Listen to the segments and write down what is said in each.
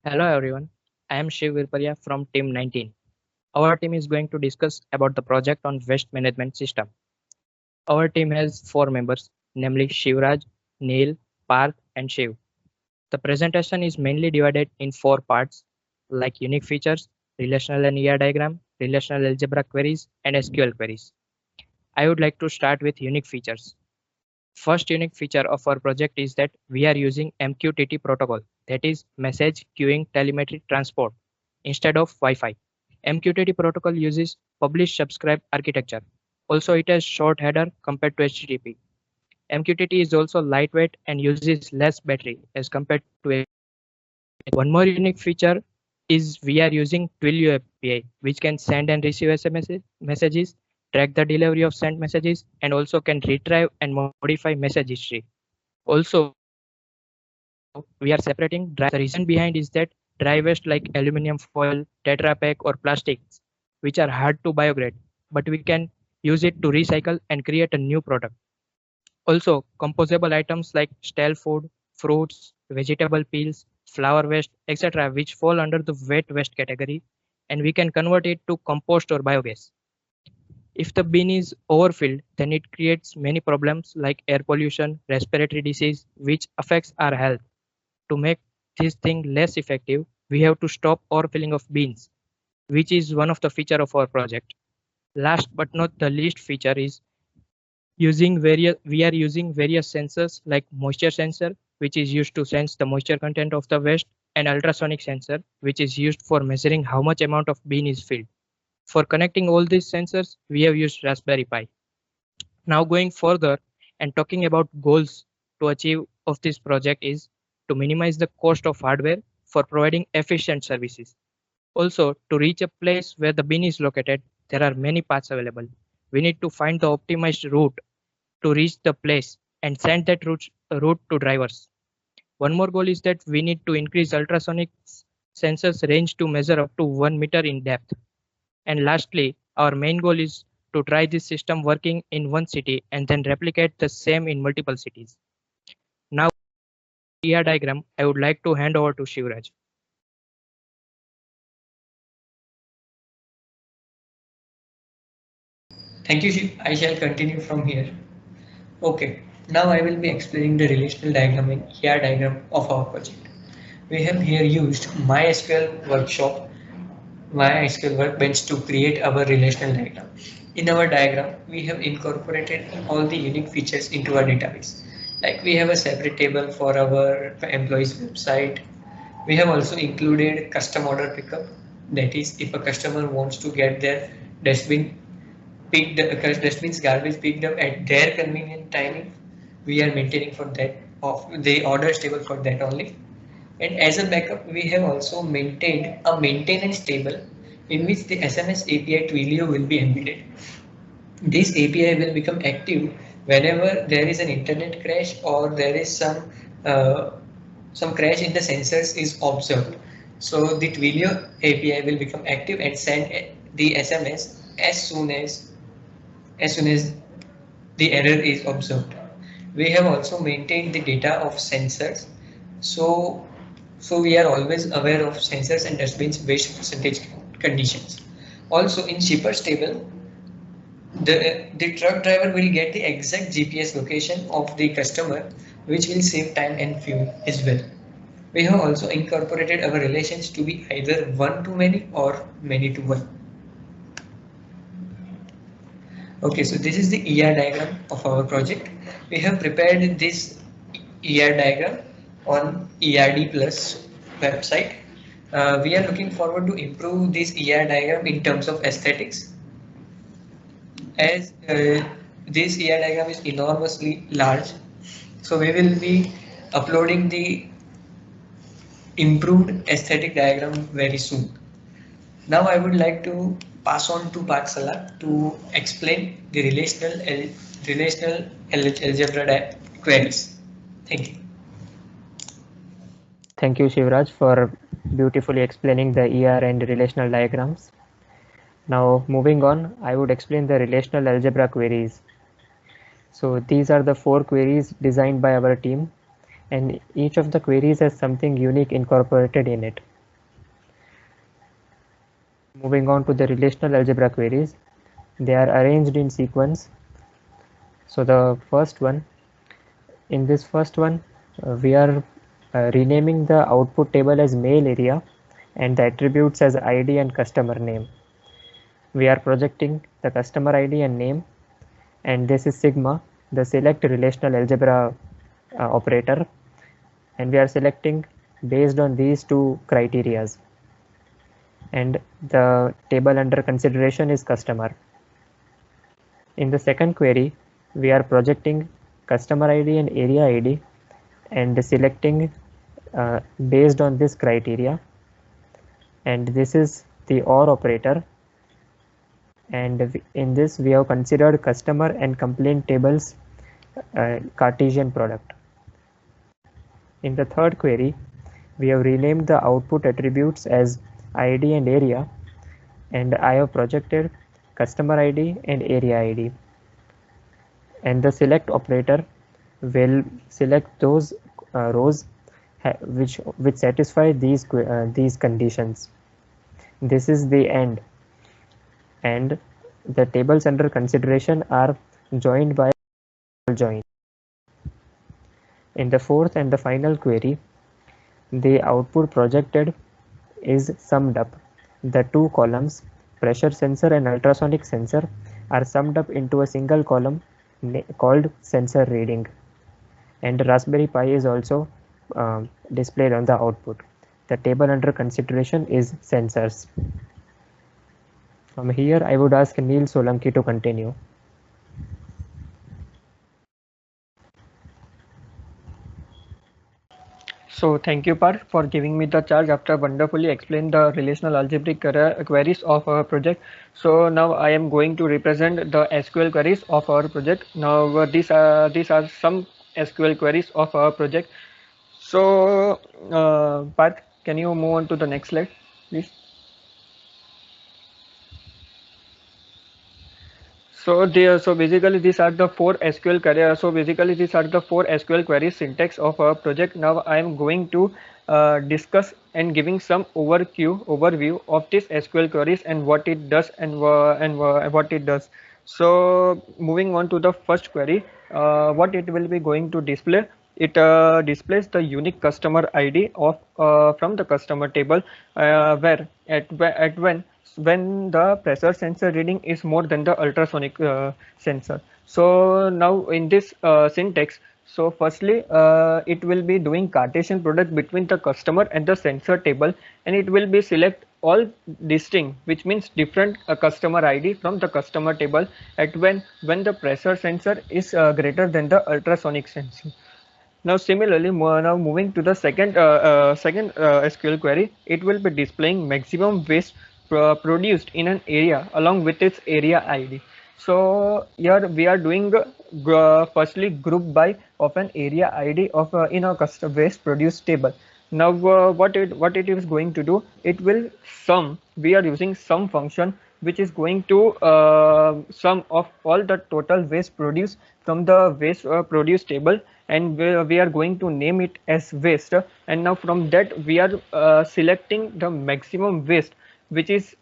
Hello everyone, I am Shiv Virpariya from Team 19. Our team is going to discuss about the project on waste management system. Our team has 4 members, namely Shivraj, Neel, Parth and Shiv. The presentation is mainly divided in 4 parts like unique features, relational and ER diagram, relational algebra queries and SQL queries. I would like to start with unique features. First unique feature of our project is that we are using MQTT protocol, that is message queuing telemetry transport, instead of Wi-Fi. MQTT protocol uses publish subscribe architecture. Also it has short header compared to HTTP. MQTT is also lightweight and uses less battery as compared to HTTP. One more unique feature is we are using Twilio API, which can send and receive SMS messages, track the delivery of sent messages, and also can retrieve and modify message history. Also, we are separating dry. The reason behind is that dry waste like aluminum foil, Tetra Pak, or plastics, which are hard to biodegrade, but we can use it to recycle and create a new product. Also, composable items like stale food, fruits, vegetable peels, flower waste, etc., which fall under the wet waste category, and we can convert it to compost or biogas. If the bin is overfilled, then it creates many problems like air pollution, respiratory disease, which affects our health. To make this thing less effective, we have to stop overfilling of bins, which is one of the feature of our project. Last but not the least feature is we are using various sensors like moisture sensor, which is used to sense the moisture content of the waste, and ultrasonic sensor, which is used for measuring how much amount of bin is filled. For connecting all these sensors, we have used Raspberry Pi. Now going further and talking about goals to achieve of this project is to minimize the cost of hardware for providing efficient services. Also, to reach a place where the bin is located, there are many paths available. We need to find the optimized route to reach the place and send that route to drivers. One more goal is that we need to increase ultrasonic sensors range to measure up to 1 meter in depth. And lastly, our main goal is to try this system working in one city and then replicate the same in multiple cities. Now, ER diagram, I would like to hand over to Shivraj. Thank you, Shiv. I shall continue from here. Okay, now I will be explaining the relational diagram and ER diagram of our project. We have here used MySQL workbench to create our relational diagram. In our diagram, we have incorporated all the unique features into our database. Like we have a separate table for our employees website. We have also included custom order pickup. That is, if a customer wants to get their dustbin dustbins garbage picked up at their convenient timing, we are maintaining for that of the orders table for that only. And as a backup, we have also maintained a maintenance table in which the SMS API Twilio will be embedded. This API will become active whenever there is an internet crash or there is some crash in the sensors is observed. So the Twilio API will become active and send the SMS as soon as the error is observed. We have also maintained the data of sensors. So we are always aware of sensors and dustbins waste percentage conditions. Also in shippers table, the truck driver will get the exact GPS location of the customer, which will save time and fuel as well. We have also incorporated our relations to be either one to many or many to one. Okay, so this is the ER diagram of our project. We have prepared this ER diagram on ERD Plus website. We are looking forward to improve this ER diagram in terms of aesthetics. As this ER diagram is enormously large, so we will be uploading the improved aesthetic diagram very soon. Now I would like to pass on to Parth Salat to explain the relational algebra queries. Thank you. Thank you, Shivraj, for beautifully explaining the ER and relational diagrams. Now, moving on, I would explain the relational algebra queries. So these are the 4 queries designed by our team, and each of the queries has something unique incorporated in it. Moving on to the relational algebra queries, they are arranged in sequence. So the first one, in this first one, we are renaming the output table as mail area and the attributes as ID and customer name. We are projecting the customer ID and name, and this is sigma, the select relational algebra operator, and we are selecting based on these two criterias, and the table under consideration is customer. In the second query, we are projecting customer ID and area ID and selecting based on this criteria, and this is the OR operator, and in this we have considered customer and complaint tables Cartesian product. In the third query, we have renamed the output attributes as ID and area, and I have projected customer ID and area ID, and the select operator will select those rows which satisfy these conditions. This is the end, and the tables under consideration are joined by join. In the fourth and the final query, the output projected is summed up. The two columns, pressure sensor and ultrasonic sensor, are summed up into a single column called sensor reading, and Raspberry Pi is also displayed on the output. The table under consideration is sensors. From here, I would ask Neel Solanki to continue. So thank you, Parth, for giving me the charge after wonderfully explain the relational algebraic queries of our project. So now I am going to represent the SQL queries of our project. Now these are some SQL queries of our project. So Parth, can you move on to the next slide, please? So basically these are the four SQL queries. So basically these are the four SQL queries syntax of our project. Now I am going to discuss and giving some overview of this SQL queries and what it does and what it does. So moving on to the first query, what it will be going to display. It displays the unique customer ID of from the customer table where at when the pressure sensor reading is more than the ultrasonic sensor. So now in this syntax, so firstly it will be doing Cartesian product between the customer and the sensor table, and it will be select all distinct, which means different customer ID from the customer table at when the pressure sensor is greater than the ultrasonic sensor. Now similarly, now moving to the second SQL query, it will be displaying maximum waste produced in an area along with its area ID. So here we are doing firstly group by of an area ID of in a custom waste produced table. Now what it is going to do, it will sum. We are using sum function which is going to sum of all the total waste produced from the waste produced table, and we are going to name it as waste, and now from that we are selecting the maximum waste which is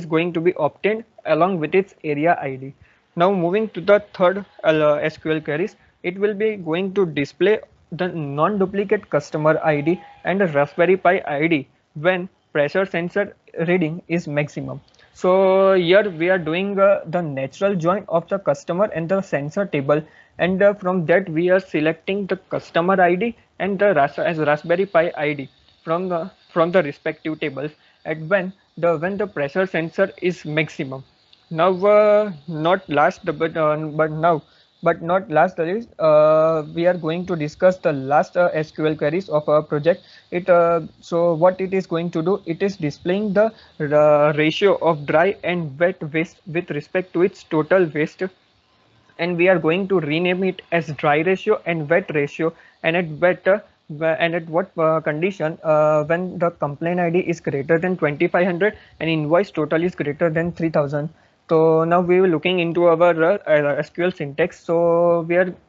going to be obtained along with its area ID. Now moving to the third SQL queries, it will be going to display the non-duplicate customer ID and the Raspberry Pi ID when pressure sensor reading is maximum. So here we are doing the natural join of the customer and the sensor table, and from that we are selecting the customer ID and the Raspberry Pi ID from the respective tables at when the pressure sensor is maximum. Now not last but not last is we are going to discuss the last SQL queries of our project. So what it is going to do, it is displaying the ratio of dry and wet waste with respect to its total waste, and we are going to rename it as dry ratio and wet ratio, and at what condition when the complaint ID is greater than 2500 and invoice total is greater than 3000. So now we will looking into our SQL syntax. So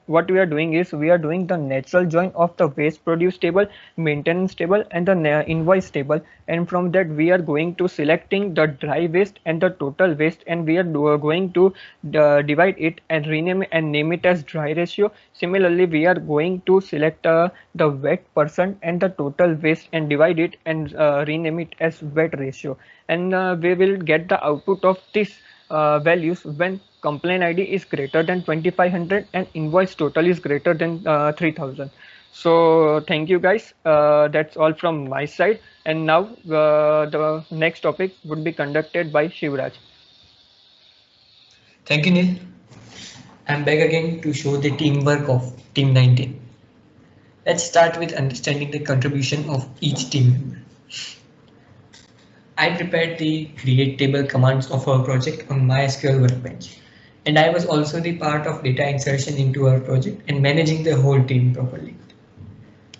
what we are doing is we are doing the natural join of the waste produce table, maintenance table, and the invoice table. And from that we are going to selecting the dry waste and the total waste, and we are going to divide it and rename it and name it as dry ratio. Similarly, we are going to select the wet percent and the total waste and divide it and rename it as wet ratio. And we will get the output of this values when complaint ID is greater than 2500 and invoice total is greater than 3000. So thank you guys. That's all from my side. And now the next topic would be conducted by Shivraj. Thank you, Neel. I'm back again to show the teamwork of Team 19. Let's start with understanding the contribution of each team member. I prepared the create table commands of our project on my SQL workbench, and I was also the part of data insertion into our project and managing the whole team properly.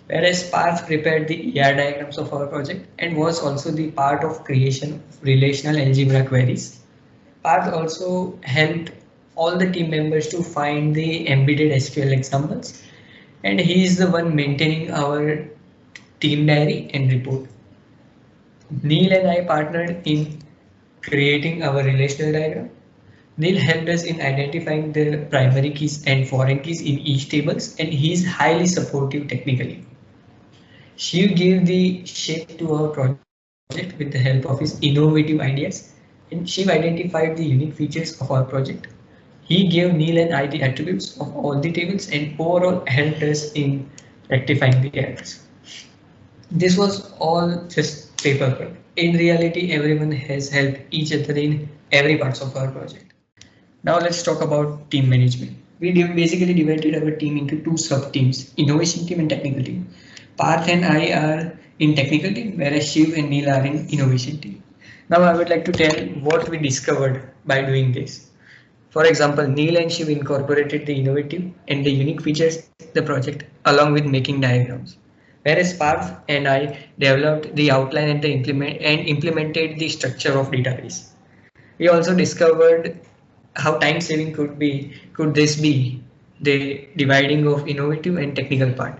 Whereas Parth prepared the ER diagrams of our project and was also the part of creation of relational algebra queries. Parth also helped all the team members to find the embedded SQL examples, and he is the one maintaining our team diary and report. Neel and I partnered in creating our relational diagram. Neel helped us in identifying the primary keys and foreign keys in each tables, and he is highly supportive technically. Shiv gave the shape to our project with the help of his innovative ideas, and Shiv identified the unique features of our project. He gave Neel and I the attributes of all the tables and overall helped us in rectifying the errors. This was all just paperwork. In reality, everyone has helped each other in every parts of our project. Now let's talk about team management. We basically divided our team into two sub-teams, innovation team and technical team. Parth and I are in technical team, whereas Shiv and Neel are in innovation team. Now I would like to tell what we discovered by doing this. For example, Neel and Shiv incorporated the innovative and the unique features of the project along with making diagrams. Whereas Parth and I developed the outline and implemented the structure of database. We also discovered how time saving could this be, the dividing of innovative and technical part.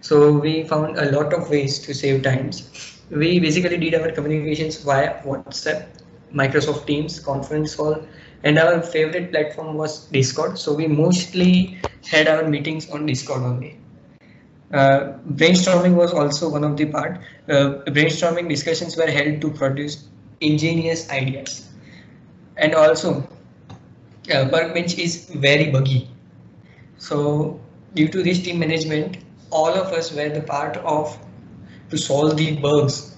So we found a lot of ways to save times. We basically did our communications via WhatsApp, Microsoft Teams, conference call, and our favorite platform was Discord. So we mostly had our meetings on Discord only. Brainstorming was also one of the part. Brainstorming discussions were held to produce ingenious ideas. And also, Workbench is very buggy. So due to this team management, all of us were the part of to solve the bugs,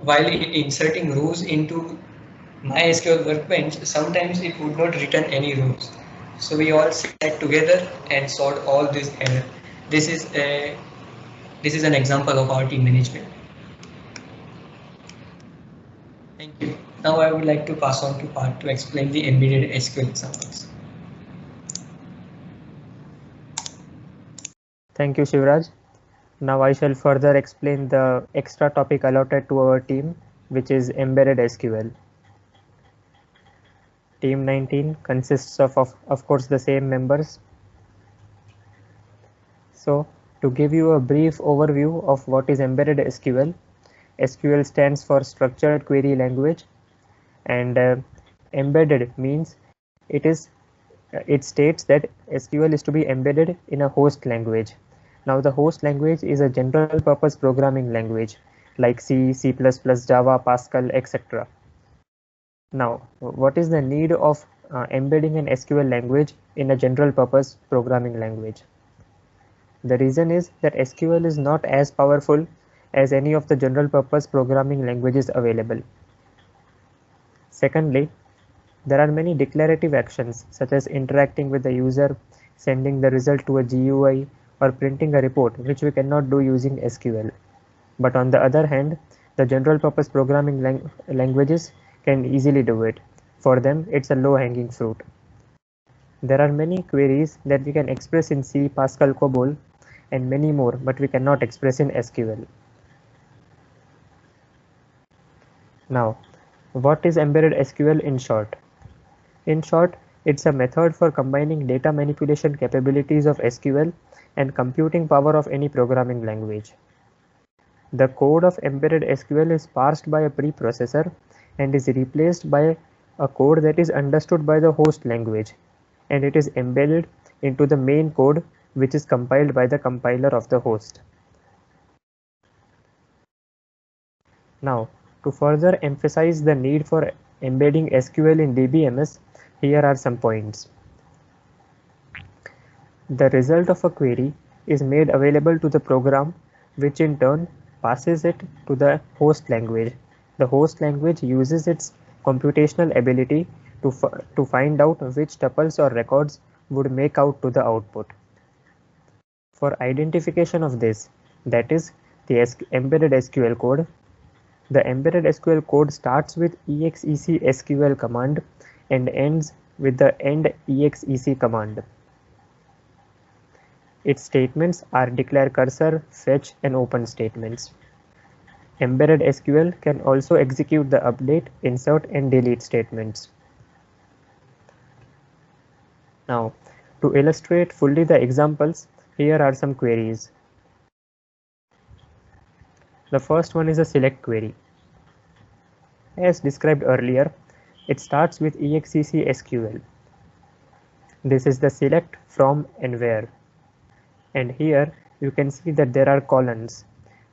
while inserting rows into MySQL Workbench, sometimes it would not return any rows. So we all sat together and solved all this error. This is an example of our team management. Thank you. Now I would like to pass on to Parth to explain the embedded SQL examples. Thank you, Shivraj. Now I shall further explain the extra topic allotted to our team, which is embedded SQL. Team 19 consists of course the same members. So to give you a brief overview of what is embedded SQL, SQL stands for structured query language, and embedded means it states that SQL is to be embedded in a host language. Now the host language is a general purpose programming language like C, C++, Java, Pascal, etc. Now, what is the need of embedding an SQL language in a general purpose programming language? The reason is that SQL is not as powerful as any of the general purpose programming languages available. Secondly, there are many declarative actions such as interacting with the user, sending the result to a GUI, or printing a report, which we cannot do using SQL. But on the other hand, the general purpose programming languages can easily do it. For them, it's a low-hanging fruit. There are many queries that we can express in C, Pascal, COBOL, and many more, but we cannot express in SQL. Now, what is embedded SQL in short? In short, it's a method for combining data manipulation capabilities of SQL and computing power of any programming language. The code of embedded SQL is parsed by a preprocessor and is replaced by a code that is understood by the host language, and it is embedded into the main code, which is compiled by the compiler of the host. Now, to further emphasize the need for embedding SQL in DBMS, here are some points. The result of a query is made available to the program, which in turn passes it to the host language. The host language uses its computational ability to find out which tuples or records would make out to the output. For identification of this, that is the embedded SQL code, the embedded SQL code starts with exec SQL command and ends with the end exec command. Its statements are declare cursor, fetch, and open statements. Embedded SQL can also execute the update, insert, and delete statements. Now, to illustrate fully the examples, here are some queries. The first one is a select query. As described earlier, it starts with exec SQL. This is the select, from, and where. And here you can see that there are colons.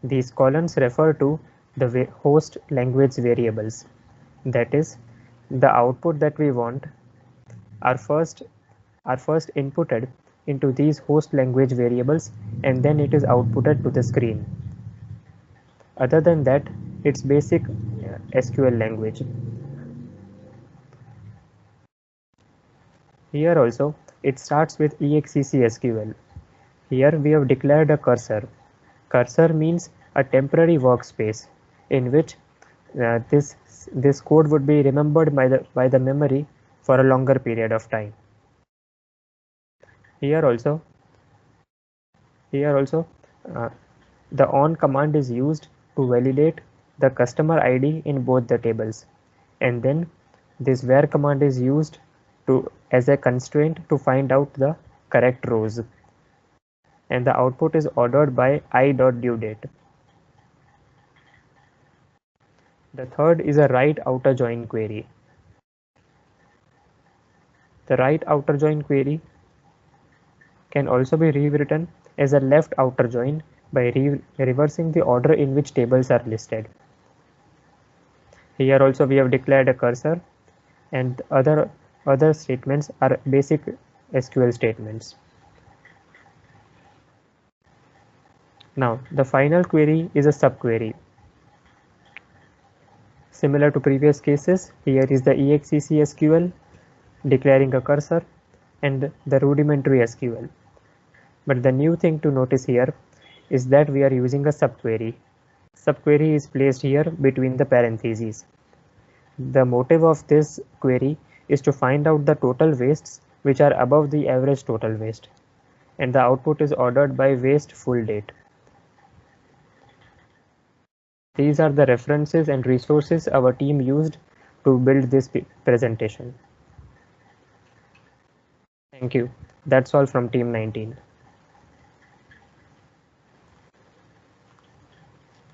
These colons refer to the host language variables. That is, the output that we want are first inputted into these host language variables, and then it is outputted to the screen. Other than that, it's basic SQL language. Here also, it starts with exec SQL. Here we have declared a cursor. Cursor means a temporary workspace in which this code would be remembered by the memory for a longer period of time. Here also, the on command is used to validate the customer ID in both the tables, and then this where command is used as a constraint to find out the correct rows, and the output is ordered by i.dueDate. The third is a write outer join query. The write outer join query can also be rewritten as a left outer join by reversing the order in which tables are listed. Here also we have declared a cursor, and other statements are basic SQL statements. Now, the final query is a subquery. Similar to previous cases, here is the exec SQL declaring a cursor and the rudimentary SQL. But the new thing to notice here is that we are using a subquery. Subquery is placed here between the parentheses. The motive of this query is to find out the total wastes which are above the average total waste, and the output is ordered by waste full date. These are the references and resources our team used to build this presentation. Thank you. That's all from Team 19.